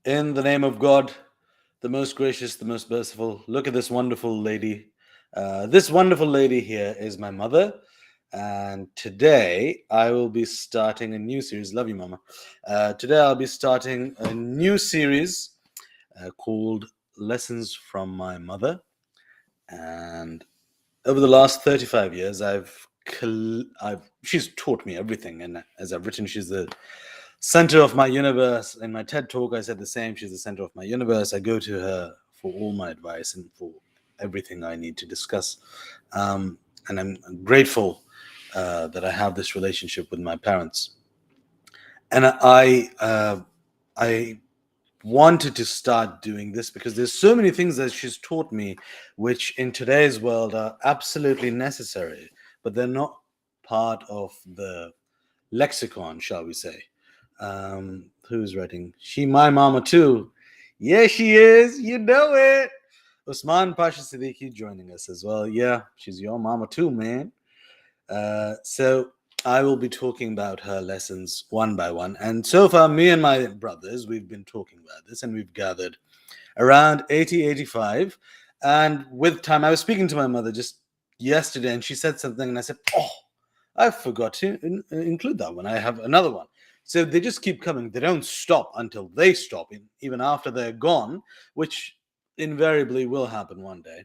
In the name of God, the most gracious, the most merciful, look at this wonderful lady. This wonderful lady here is my mother. And today I will be starting a new series. Love you, Mama. Today I'll be starting a new series called Lessons from My Mother. And over the last 35 years, she's taught me everything. And as I've written, she's the center of my universe. In my TED talk, I said the same. She's the center of my universe. I go to her for all my advice and for everything I need to discuss. And I'm grateful that I have this relationship with my parents. And I wanted to start doing this because there's so many things that she's taught me, which in today's world are absolutely necessary, but they're not part of the lexicon, shall we say. Who's writing? She my mama too. Yeah, she is. You know it. Usman Pasha Siddiqui joining us as well. Yeah, she's your mama too, man. So I will be talking about her lessons one by one. And so far, me and my brothers, we've been talking about this and we've gathered around 80, 85. And with time, I was speaking to my mother just yesterday and she said something and I said, oh, I forgot to include that one. I have another one. So they just keep coming. They don't stop until they stop, even after they're gone, which invariably will happen one day.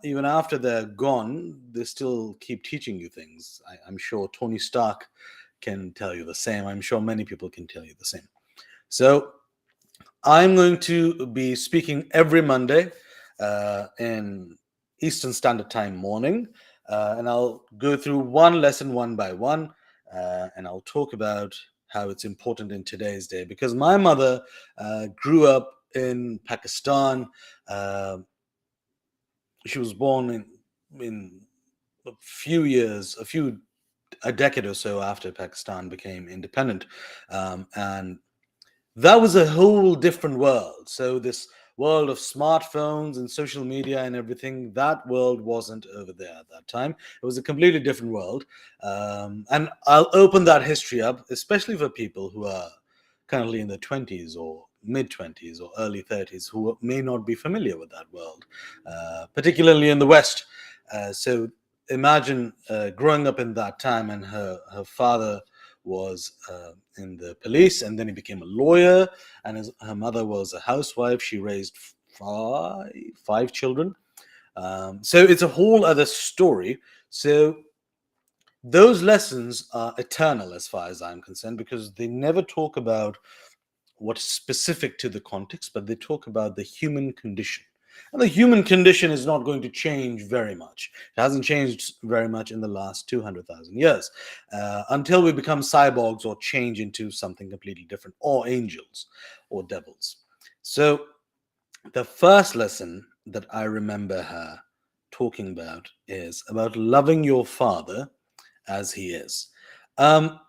Even after they're gone, they still keep teaching you things. I'm sure Tony Stark can tell you the same. I'm sure many people can tell you the same. So I'm going to be speaking every Monday in Eastern Standard Time morning, and I'll go through one lesson one by one, and I'll talk about how it's important in today's day. Because my mother grew up in Pakistan. She was born in a decade or so after Pakistan became independent, and that was a whole different world. So this world of smartphones and social media and everything, that world wasn't over there at that time. It was a completely different world. And I'll open that history up, especially for people who are currently in their 20s or mid 20s or early 30s who may not be familiar with that world, particularly in the West. So imagine growing up in that time, and her father was in the police, and then he became a lawyer, and her mother was a housewife. She raised five children. So it's a whole other story. So those lessons are eternal as far as I'm concerned, because they never talk about what's specific to the context, but they talk about the human condition. And the human condition is not going to change very much. It hasn't changed very much in the last 200,000 years, until we become cyborgs or change into something completely different, or angels or devils. So the first lesson that I remember her talking about is about loving your father as he is. Um,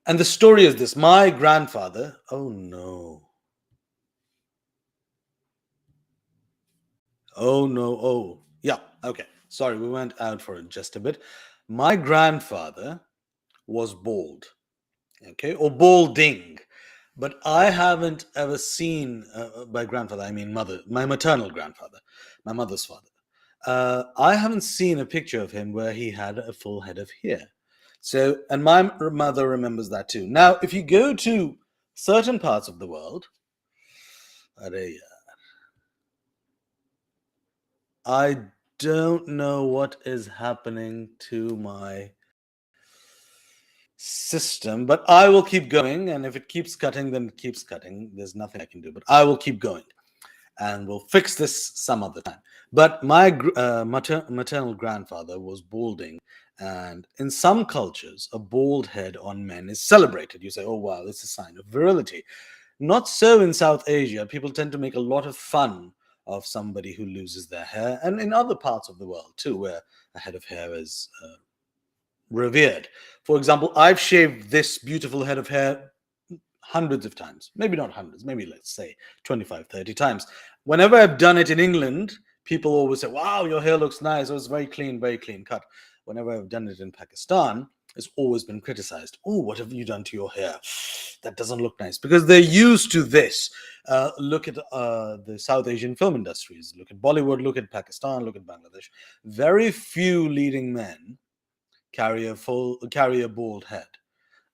and the story is this: my grandfather, oh no, oh no, oh, yeah, okay. Sorry, we went out for just a bit. My grandfather was bald, okay, or balding, but I haven't ever seen, by grandfather, I mean my maternal grandfather, my mother's father. I haven't seen a picture of him where he had a full head of hair. So, and my mother remembers that too. Now, if you go to certain parts of the world, I don't know what is happening to my system, but I will keep going. And if it keeps cutting, then it keeps cutting. There's nothing I can do, but I will keep going, and we'll fix this some other time. But my maternal grandfather was balding, and in some cultures, a bald head on men is celebrated. You say, oh, wow, it's a sign of virility. Not so in South Asia. People tend to make a lot of fun of somebody who loses their hair, and in other parts of the world too, where a head of hair is revered. For example, I've shaved this beautiful head of hair hundreds of times, maybe not hundreds, maybe let's say 25, 30 times. Whenever I've done it in England, people always say, wow, your hair looks nice. It was very clean cut. Whenever I've done it in Pakistan, it's always been criticized. Oh, what have you done to your hair? that doesn't look nice, because they're used to this. Look at the South Asian film industries. Look at Bollywood. Look at Pakistan. Look at Bangladesh. Very few leading men carry a bald head,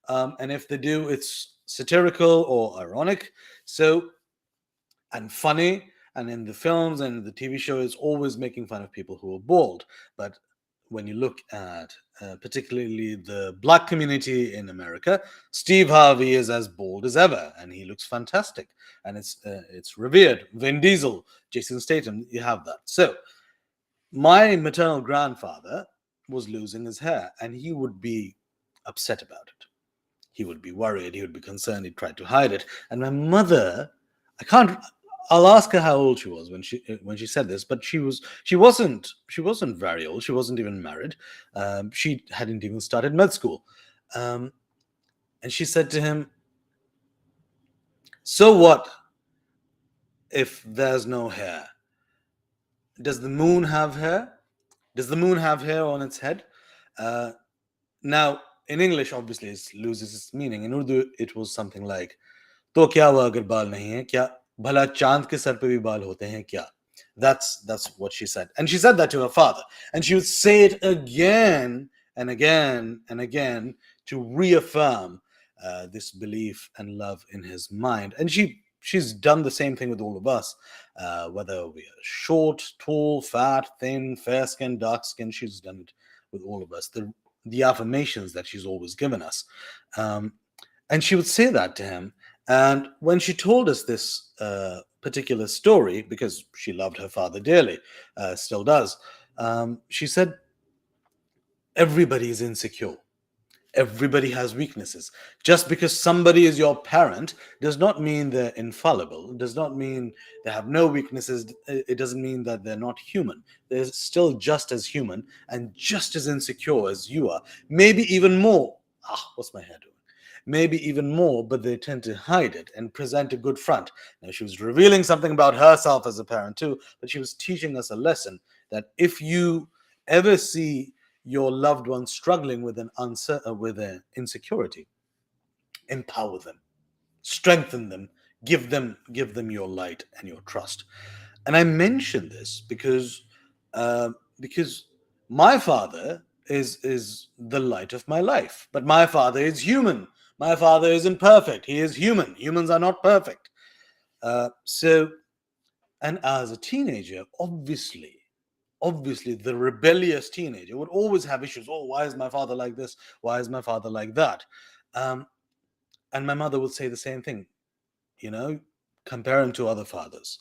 and if they do, it's satirical or ironic. So, and funny. And in the films and the TV show, it's always making fun of people who are bald. But when you look at particularly the black community in America, Steve Harvey is as bald as ever, and he looks fantastic, and it's revered. Vin Diesel, Jason Statham, you have that. So my maternal grandfather was losing his hair, and he would be upset about it. He would be worried. He would be concerned. He tried to hide it. And my mother, I can't. I'll ask her how old she was when she said this, but she wasn't very old. She wasn't even married. She hadn't even started med school, um, and she said to him, "So what if there's no hair? Does the moon have hair? Does the moon have hair on its head?" Uh, Now, in English, obviously, it loses its meaning. In Urdu, it was something like, तो क्या हुआ अगर बाल नहीं है, क्या भला चांद के सर पे भी बाल होते हैं क्या? That's what she said. And she said that to her father. And she would say it again and again and again to reaffirm this belief and love in his mind. And she's done the same thing with all of us, whether we are short, tall, fat, thin, fair skin, dark skin. She's done it with all of us. The affirmations that she's always given us. And she would say that to him. And when she told us this particular story, because she loved her father dearly, still does, she said, everybody is insecure. Everybody has weaknesses. Just because somebody is your parent does not mean they're infallible. It does not mean they have no weaknesses. It doesn't mean that they're not human. They're still just as human and just as insecure as you are. Maybe even more. What's my hair doing? Maybe even more, but they tend to hide it and present a good front. Now, she was revealing something about herself as a parent too, but she was teaching us a lesson that if you ever see your loved one struggling with an insecurity, empower them, strengthen them, give them your light and your trust. And I mention this because my father is the light of my life, but my father is human. My father isn't perfect. He is human. Humans are not perfect. So, and as a teenager, obviously the rebellious teenager would always have issues. Oh, why is my father like this? Why is my father like that? um, and my mother would say the same thing. you know Compare him to other fathers.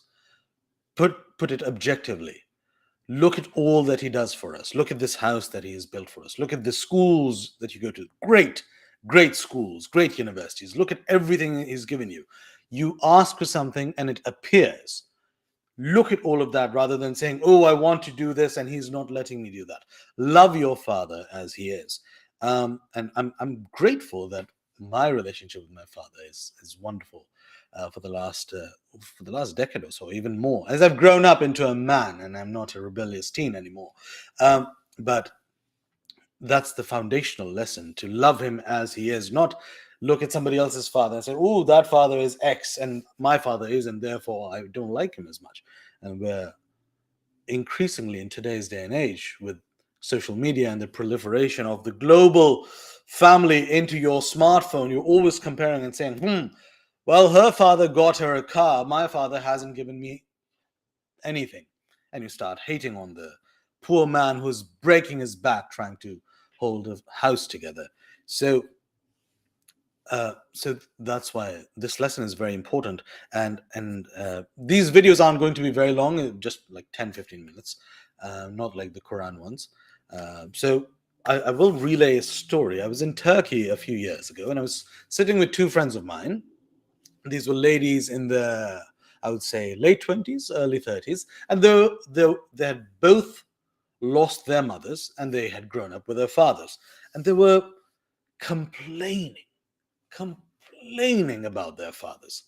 Put it objectively. Look at all that he does for us. Look at this house that he has built for us. Look at the schools that you go to. Great schools, great universities. Look at everything he's given you. You ask for something and it appears. Look at all of that rather than saying, oh, I want to do this and he's not letting me do that. Love your father as he is. And I'm grateful that my relationship with my father is wonderful for the last decade or so, even more, as I've grown up into a man and I'm not a rebellious teen anymore. But that's the foundational lesson, to love him as he is, not look at somebody else's father and say, oh, that father is X and my father is, and therefore I don't like him as much. And we're increasingly in today's day and age, with social media and the proliferation of the global family into your smartphone, you're always comparing and saying, well, her father got her a car, my father hasn't given me anything. And you start hating on the poor man who's breaking his back trying to hold a house together. So that's why this lesson is very important. And these videos aren't going to be very long, just like 10-15 minutes, not like the Quran ones. So I will relay a story. I was in Turkey a few years ago, and I was sitting with two friends of mine. These were ladies in the, I would say, late 20s, early 30s, and they had both lost their mothers and they had grown up with their fathers, and they were complaining about their fathers.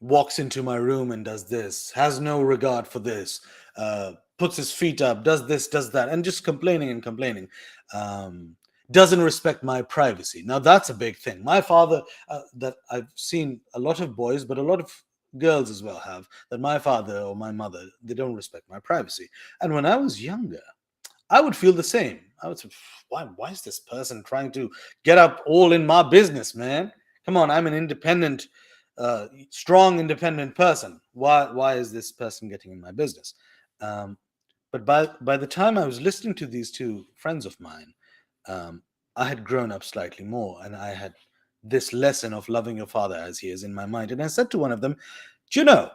Walks into my room and does this, has no regard for this, puts his feet up, does this, does that, and just complaining and complaining. doesn't respect my privacy. Now that's a big thing. My father, that I've seen a lot of boys, but a lot of girls as well have, that my father or my mother, they don't respect my privacy. And when I was younger, I would feel the same. I would say, why is this person trying to get up all in my business, man? Come on, I'm an independent, strong, independent person. Why is this person getting in my business? Um, but by the time I was listening to these two friends of mine, um, I had grown up slightly more, and I had this lesson of loving your father as he is in my mind. And I said to one of them, "Do you know,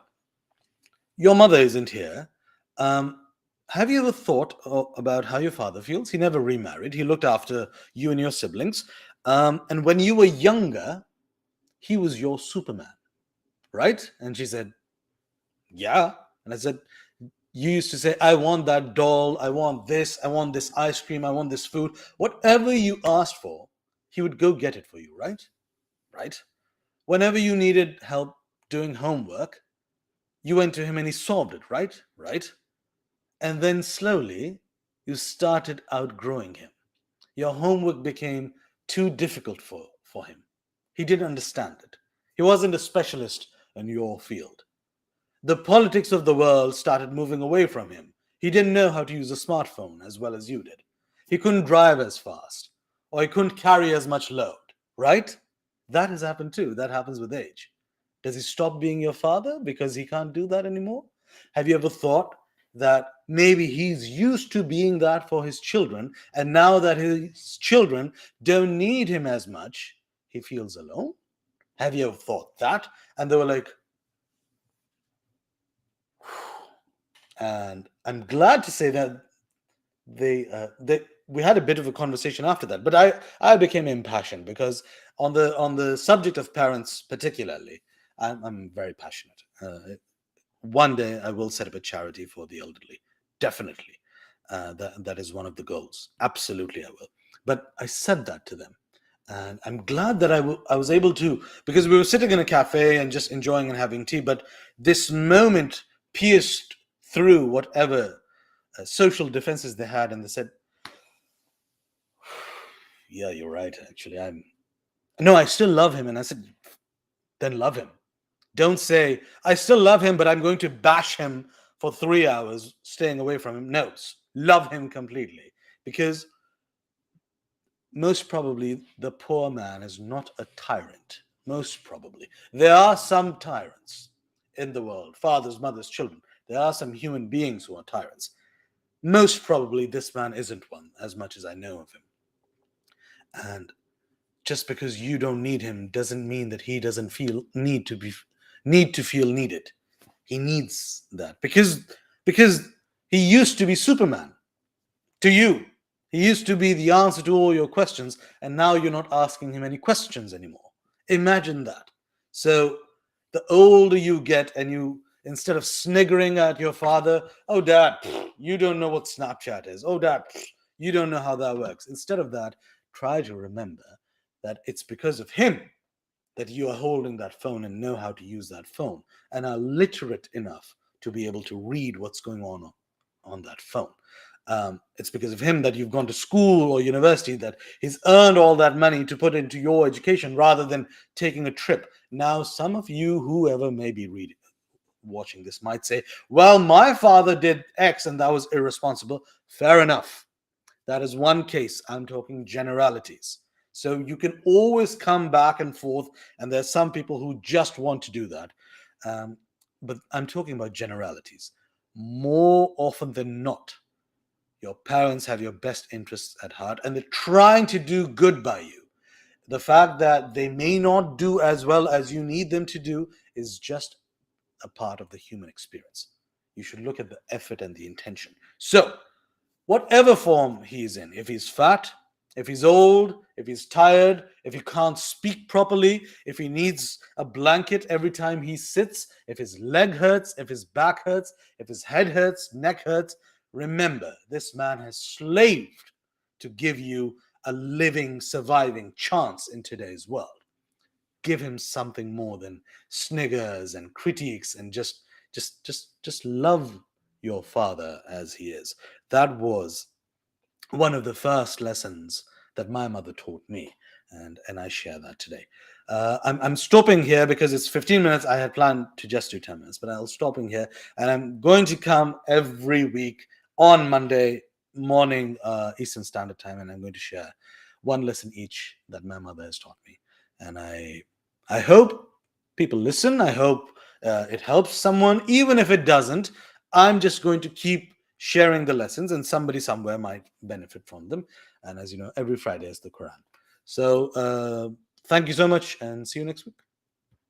your mother isn't here. Um, have you ever thought about how your father feels? He never remarried. He looked after you and your siblings. And when you were younger, he was your Superman, right?" And she said, "Yeah." And I said, "You used to say, I want that doll, I want this ice cream, I want this food. Whatever you asked for, he would go get it for you, right? Right? Whenever you needed help doing homework, you went to him and he solved it, right? Right? And then slowly, you started outgrowing him. Your homework became too difficult for him. He didn't understand it. He wasn't a specialist in your field. The politics of the world started moving away from him. He didn't know how to use a smartphone as well as you did. He couldn't drive as fast, or he couldn't carry as much load, right? That has happened too. That happens with age. Does he stop being your father because he can't do that anymore? Have you ever thought that maybe he's used to being that for his children, and now that his children don't need him as much, he feels alone? Have you ever thought that? And they were like, and I'm glad to say that they we had a bit of a conversation after that, but I became impassioned because on the subject of parents particularly, I'm very passionate. One day I will set up a charity for the elderly, definitely. That is one of the goals. Absolutely I will. But I said that to them, and I'm glad that I was able to, because we were sitting in a cafe and just enjoying and having tea, but this moment pierced through whatever social defenses they had, and they said, "Yeah, you're right. Actually, I'm no, I still love him." And I said, "Then love him. Don't say I still love him, but I'm going to bash him for 3 hours, staying away from him. No, love him completely, because most probably the poor man is not a tyrant. Most probably there are some tyrants in the world, fathers, mothers, children. There are some human beings who are tyrants. Most probably this man isn't one, as much as I know of him. And just because you don't need him doesn't mean that he doesn't feel need to feel needed. He needs that because he used to be Superman to you. He used to be the answer to all your questions, and now you're not asking him any questions anymore. Imagine that. So the older you get, and you, instead of sniggering at your father, "Oh dad, you don't know what Snapchat is. Oh dad, you don't know how that works." Instead of that, try to remember that it's because of him that you are holding that phone and know how to use that phone, and are literate enough to be able to read what's going on that phone. It's because of him that you've gone to school or university, that he's earned all that money to put into your education rather than taking a trip. Now, some of you, whoever may be reading, watching this, might say, "Well, my father did X and that was irresponsible." Fair enough. That is one case. I'm talking generalities. So you can always come back and forth, and there's some people who just want to do that. Um, but I'm talking about generalities. More often than not, your parents have your best interests at heart, and they're trying to do good by you. The fact that they may not do as well as you need them to do is just a part of the human experience. You should look at the effort and the intention. So, whatever form he's in, if he's fat, if he's old, if he's tired, if he can't speak properly, if he needs a blanket every time he sits, if his leg hurts, if his back hurts, if his head hurts, neck hurts, remember, this man has slaved to give you a living, surviving chance in today's world. Give him something more than sniggers and critiques, and just love your father as he is. That was one of the first lessons that my mother taught me, and I share that today. I'm stopping here because it's 15 minutes. I had planned to just do 10 minutes, but I'll stopping here, and I'm going to come every week on Monday morning Eastern Standard Time, and I'm going to share one lesson each that my mother has taught me, and I hope people listen. I hope it helps someone, even if it doesn't. I'm just going to keep sharing the lessons, and somebody somewhere might benefit from them. And as you know, every Friday is the Quran. So thank you so much, and see you next week.